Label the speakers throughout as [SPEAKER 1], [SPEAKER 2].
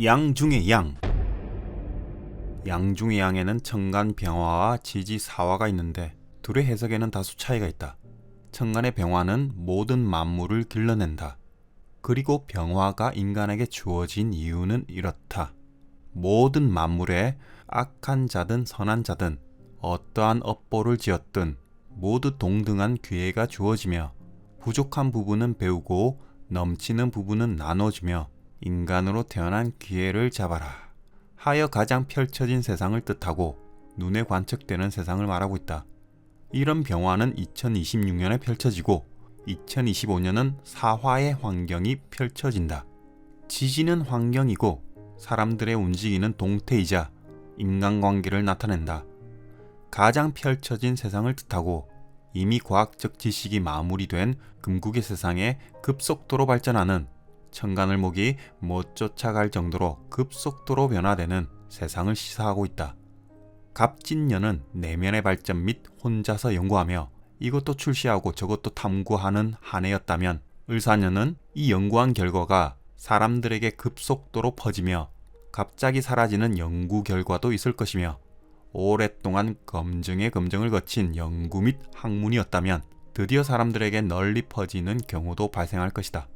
[SPEAKER 1] 양 중의 양. 양 중의 양에는 청간병화와 지지사화가 있는데 둘의 해석에는 다소 차이가 있다. 청간의 병화는 모든 만물을 길러낸다. 그리고 병화가 인간에게 주어진 이유는 이렇다. 모든 만물에 악한 자든 선한 자든 어떠한 업보를 지었든 모두 동등한 기회가 주어지며 부족한 부분은 배우고 넘치는 부분은 나눠주며 인간으로 태어난 기회를 잡아라 하여 가장 펼쳐진 세상을 뜻하고 눈에 관측되는 세상을 말하고 있다. 이런 병화는 2026년에 펼쳐지고 2025년은 사화의 환경이 펼쳐진다. 지지는 환경이고 사람들의 움직이는 동태이자 인간관계를 나타낸다. 가장 펼쳐진 세상을 뜻하고 이미 과학적 지식이 마무리된 금국의 세상에 급속도로 발전하는 청간을목이 못 쫓아갈 정도로 급속도로 변화되는 세상을 시사하고 있다. 갑진년은 내면의 발전 및 혼자서 연구하며 이것도 출시하고 저것도 탐구하는 한 해였다면 을사년은 이 연구한 결과가 사람들에게 급속도로 퍼지며 갑자기 사라지는 연구 결과도 있을 것이며 오랫동안 검증에 검증을 거친 연구 및 학문이었다면 드디어 사람들에게 널리 퍼지는 경우도 발생할 것이다.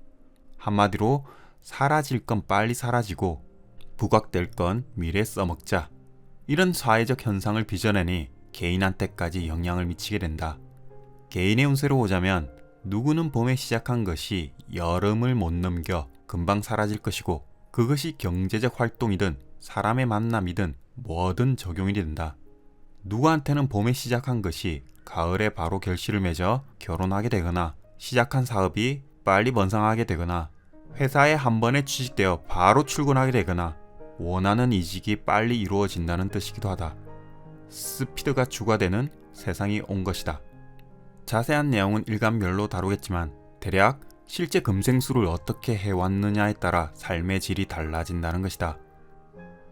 [SPEAKER 1] 한마디로 사라질 건 빨리 사라지고 부각될 건 미래 써먹자. 이런 사회적 현상을 빚어내니 개인한테까지 영향을 미치게 된다. 개인의 운세로 보자면 누구는 봄에 시작한 것이 여름을 못 넘겨 금방 사라질 것이고 그것이 경제적 활동이든 사람의 만남이든 뭐든 적용이 된다. 누구한테는 봄에 시작한 것이 가을에 바로 결실을 맺어 결혼하게 되거나 시작한 사업이 빨리 번성하게 되거나 회사에 한 번에 취직되어 바로 출근하게 되거나 원하는 이직이 빨리 이루어진다는 뜻이기도 하다. 스피드가 주가 되는 세상이 온 것이다. 자세한 내용은 일간별로 다루겠지만 대략 실제 금생수를 어떻게 해왔느냐에 따라 삶의 질이 달라진다는 것이다.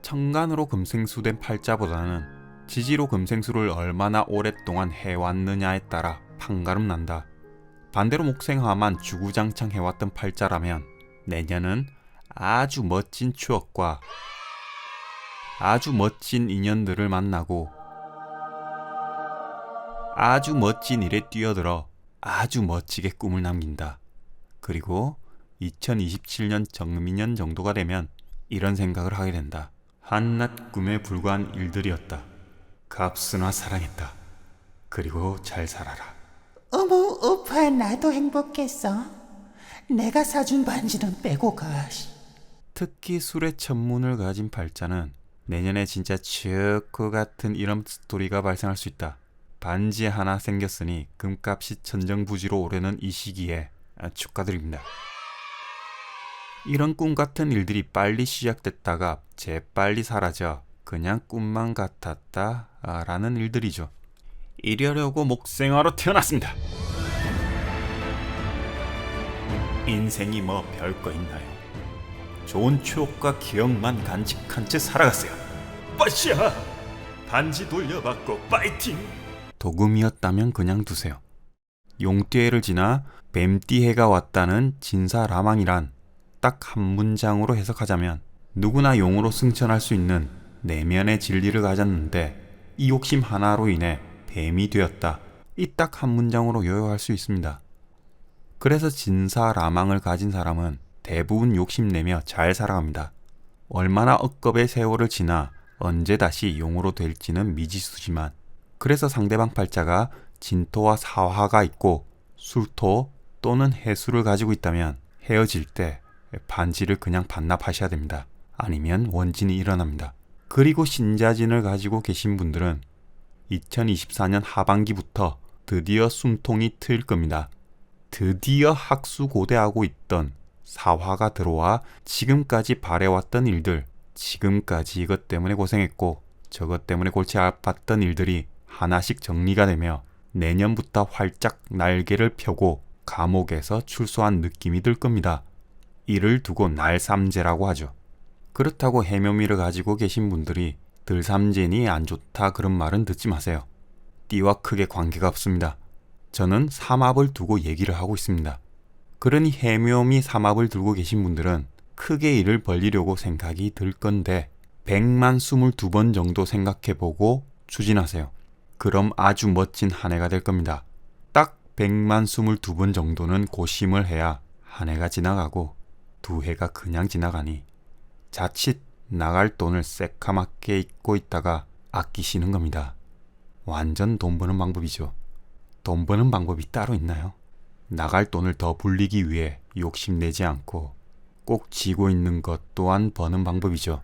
[SPEAKER 1] 청간으로 금생수된 팔자보다는 지지로 금생수를 얼마나 오랫동안 해왔느냐에 따라 판가름 난다. 반대로 목생화만 주구장창 해왔던 팔자라면 내년은 아주 멋진 추억과 아주 멋진 인연들을 만나고 아주 멋진 일에 뛰어들어 아주 멋지게 꿈을 남긴다. 그리고 2027년 정미년 정도가 되면 이런 생각을 하게 된다. 한낱 꿈에 불과한 일들이었다. 값으나 사랑했다. 그리고 잘 살아라.
[SPEAKER 2] 어머, 오빠 나도 행복했어. 내가 사준 반지는 빼고 가.
[SPEAKER 1] 특히 술의 천문을 가진 팔자는 내년에 진짜 츠크 같은 이런 스토리가 발생할 수 있다. 반지 하나 생겼으니 금값이 천정부지로 오르는 이 시기에 축하드립니다. 이런 꿈 같은 일들이 빨리 시작됐다가 재빨리 사라져 그냥 꿈만 같았다 라는 일들이죠. 이러려고 목생화로 태어났습니다. 인생이 뭐 별거 있나요? 좋은 추억과 기억만 간직한 채 살아갔어요. 빠샤! 반지 돌려받고 파이팅! 도금이었다면 그냥 두세요. 용띠해를 지나 뱀띠해가 왔다는 진사라망이란 딱 한 문장으로 해석하자면 누구나 용으로 승천할 수 있는 내면의 진리를 가졌는데 이 욕심 하나로 인해 뱀이 되었다. 이 딱 한 문장으로 요약할 수 있습니다. 그래서 진사라망을 가진 사람은 대부분 욕심내며 잘 살아갑니다. 얼마나 억겁의 세월을 지나 언제 다시 용으로 될지는 미지수지만 그래서 상대방 팔자가 진토와 사화가 있고 술토 또는 해수를 가지고 있다면 헤어질 때 반지를 그냥 반납하셔야 됩니다. 아니면 원진이 일어납니다. 그리고 신자진을 가지고 계신 분들은 2024년 하반기부터 드디어 숨통이 트일 겁니다. 드디어 학수고대하고 있던 사화가 들어와 지금까지 바래왔던 일들, 지금까지 이것 때문에 고생했고 저것 때문에 골치 아팠던 일들이 하나씩 정리가 되며 내년부터 활짝 날개를 펴고 감옥에서 출소한 느낌이 들 겁니다. 이를 두고 날삼재라고 하죠. 그렇다고 해묘미를 가지고 계신 분들이 들삼재니 안 좋다 그런 말은 듣지 마세요. 띠와 크게 관계가 없습니다. 저는 삼합을 두고 얘기를 하고 있습니다. 그러니 해묘미 삼합을 들고 계신 분들은 크게 일을 벌리려고 생각이 들 건데 100만 22번 정도 생각해보고 추진하세요. 그럼 아주 멋진 한 해가 될 겁니다. 딱 100만 22번 정도는 고심을 해야 한 해가 지나가고 두 해가 그냥 지나가니 자칫 나갈 돈을 새카맣게 잊고 있다가 아끼시는 겁니다. 완전 돈 버는 방법이죠. 돈 버는 방법이 따로 있나요? 나갈 돈을 더 불리기 위해 욕심내지 않고 꼭 쥐고 있는 것 또한 버는 방법이죠.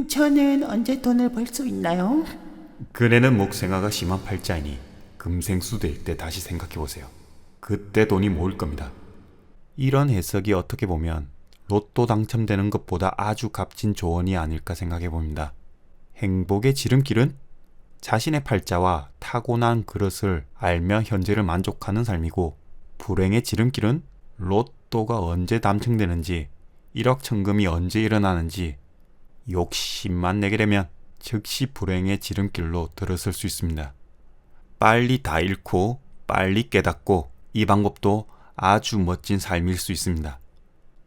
[SPEAKER 2] 저는 언제 돈을 벌 수 있나요?
[SPEAKER 1] 그네는 목생화가 심한 팔자이니 금생수 될 때 다시 생각해보세요. 그때 돈이 모을 겁니다. 이런 해석이 어떻게 보면 로또 당첨되는 것보다 아주 값진 조언이 아닐까 생각해봅니다. 행복의 지름길은 자신의 팔자와 타고난 그릇을 알며 현재를 만족하는 삶이고, 불행의 지름길은 로또가 언제 당첨되는지, 일확천금이 언제 일어나는지 욕심만 내게 되면 즉시 불행의 지름길로 들어설 수 있습니다. 빨리 다 잃고 빨리 깨닫고, 이 방법도 아주 멋진 삶일 수 있습니다.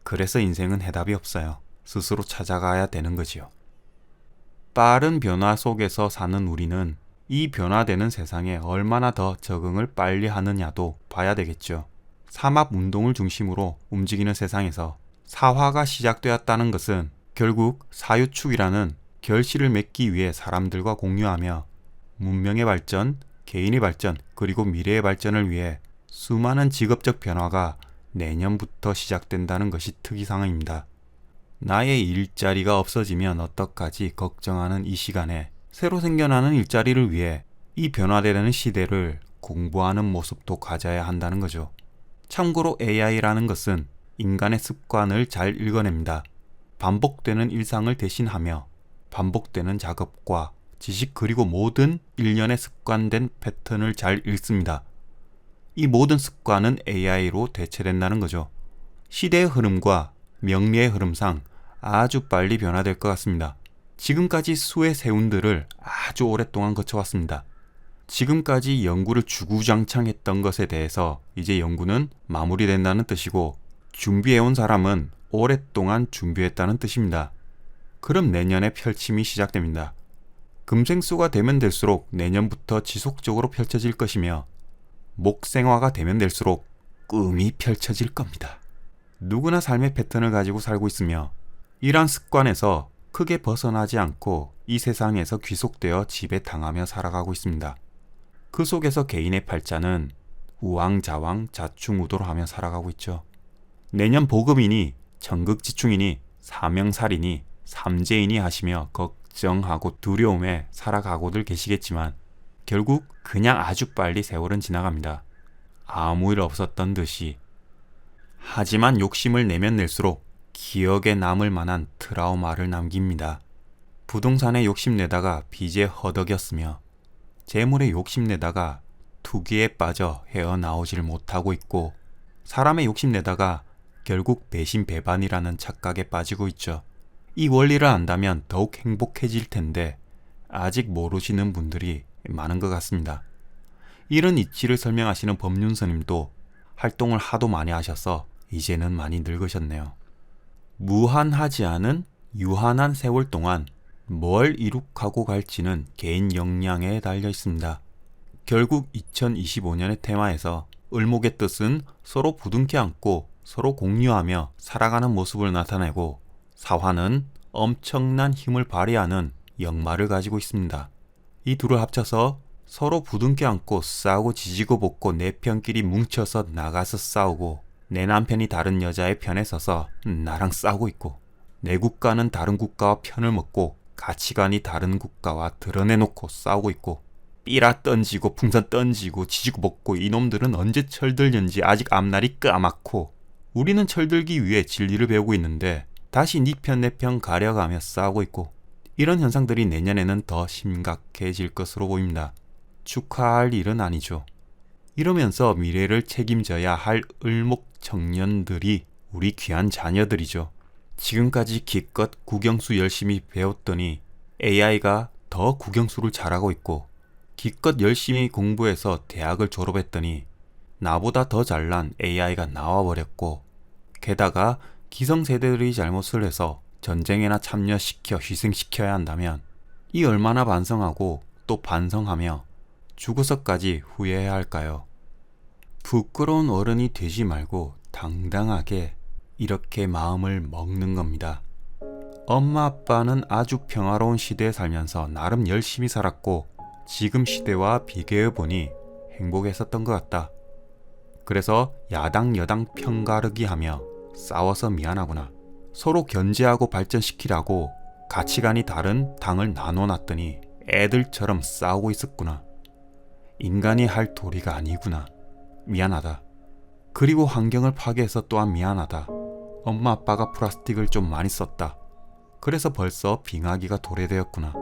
[SPEAKER 1] 그래서 인생은 해답이 없어요. 스스로 찾아가야 되는 거지요. 빠른 변화 속에서 사는 우리는 이 변화되는 세상에 얼마나 더 적응을 빨리 하느냐도 봐야 되겠죠. 삼합운동을 중심으로 움직이는 세상에서 사화가 시작되었다는 것은 결국 사유축이라는 결실을 맺기 위해 사람들과 공유하며 문명의 발전, 개인의 발전, 그리고 미래의 발전을 위해 수많은 직업적 변화가 내년부터 시작된다는 것이 특이사항입니다. 나의 일자리가 없어지면 어떡하지 걱정하는 이 시간에 새로 생겨나는 일자리를 위해 이 변화되는 시대를 공부하는 모습도 가져야 한다는 거죠. 참고로 AI라는 것은 인간의 습관을 잘 읽어냅니다. 반복되는 일상을 대신하며 반복되는 작업과 지식, 그리고 모든 일련의 습관된 패턴을 잘 읽습니다. 이 모든 습관은 AI로 대체된다는 거죠. 시대의 흐름과 명리의 흐름상 아주 빨리 변화될 것 같습니다. 지금까지 수의 세운들을 아주 오랫동안 거쳐왔습니다. 지금까지 연구를 주구장창 했던 것에 대해서 이제 연구는 마무리된다는 뜻이고, 준비해온 사람은 오랫동안 준비했다는 뜻입니다. 그럼 내년에 펼침이 시작됩니다. 금생수가 되면 될수록 내년부터 지속적으로 펼쳐질 것이며, 목생화가 되면 될수록 꿈이 펼쳐질 겁니다. 누구나 삶의 패턴을 가지고 살고 있으며 이러한 습관에서 크게 벗어나지 않고 이 세상에서 귀속되어 지배당하며 살아가고 있습니다. 그 속에서 개인의 팔자는 우왕좌왕 자충우도를 하며 살아가고 있죠. 내년 복음이니 천극지충이니 사명살이니 삼재이니 하시며 걱정하고 두려움에 살아가고들 계시겠지만 결국 그냥 아주 빨리 세월은 지나갑니다. 아무 일 없었던 듯이. 하지만 욕심을 내면 낼수록 기억에 남을 만한 트라우마를 남깁니다. 부동산에 욕심내다가 빚에 허덕였으며, 재물에 욕심내다가 투기에 빠져 헤어나오질 못하고 있고, 사람에 욕심내다가 결국 배신배반이라는 착각에 빠지고 있죠. 이 원리를 안다면 더욱 행복해질 텐데 아직 모르시는 분들이 많은 것 같습니다. 이런 이치를 설명하시는 법륜스님도 활동을 하도 많이 하셔서 이제는 많이 늙으셨네요. 무한하지 않은 유한한 세월 동안 뭘 이룩하고 갈지는 개인 역량에 달려 있습니다. 결국 2025년의 테마에서 을목의 뜻은 서로 부둥켜 안고 서로 공유하며 살아가는 모습을 나타내고, 사화는 엄청난 힘을 발휘하는 역마를 가지고 있습니다. 이 둘을 합쳐서 서로 부둥켜 안고 싸우고 지지고 볶고 내 편끼리 뭉쳐서 나가서 싸우고, 내 남편이 다른 여자의 편에 서서 나랑 싸우고 있고, 내 국가는 다른 국가와 편을 먹고 가치관이 다른 국가와 드러내놓고 싸우고 있고, 삐라 던지고 풍선 던지고 지지고 볶고, 이놈들은 언제 철들는지 아직 앞날이 까맣고, 우리는 철들기 위해 진리를 배우고 있는데 다시 네 편 내 편 가려가며 싸우고 있고, 이런 현상들이 내년에는 더 심각해질 것으로 보입니다. 축하할 일은 아니죠. 이러면서 미래를 책임져야 할 을목 청년들이 우리 귀한 자녀들이죠. 지금까지 기껏 국영수 열심히 배웠더니 AI가 더 국영수를 잘하고 있고, 기껏 열심히 공부해서 대학을 졸업했더니 나보다 더 잘난 AI가 나와버렸고, 게다가 기성세대들이 잘못을 해서 전쟁에나 참여시켜 희생시켜야 한다면 이 얼마나 반성하고 또 반성하며 죽어서까지 후회해야 할까요? 부끄러운 어른이 되지 말고 당당하게 이렇게 마음을 먹는 겁니다. 엄마 아빠는 아주 평화로운 시대에 살면서 나름 열심히 살았고 지금 시대와 비교해 보니 행복했었던 것 같다. 그래서 야당 여당 편가르기 하며 싸워서 미안하구나. 서로 견제하고 발전시키라고 가치관이 다른 당을 나눠놨더니 애들처럼 싸우고 있었구나. 인간이 할 도리가 아니구나. 미안하다. 그리고 환경을 파괴해서 또한 미안하다. 엄마 아빠가 플라스틱을 좀 많이 썼다. 그래서 벌써 빙하기가 도래되었구나.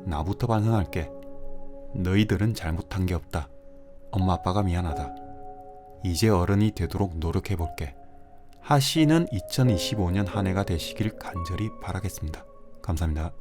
[SPEAKER 1] 나부터 반성할게. 너희들은 잘못한 게 없다. 엄마 아빠가 미안하다. 이제 어른이 되도록 노력해볼게. 하시는 2025년 한 해가 되시길 간절히 바라겠습니다. 감사합니다.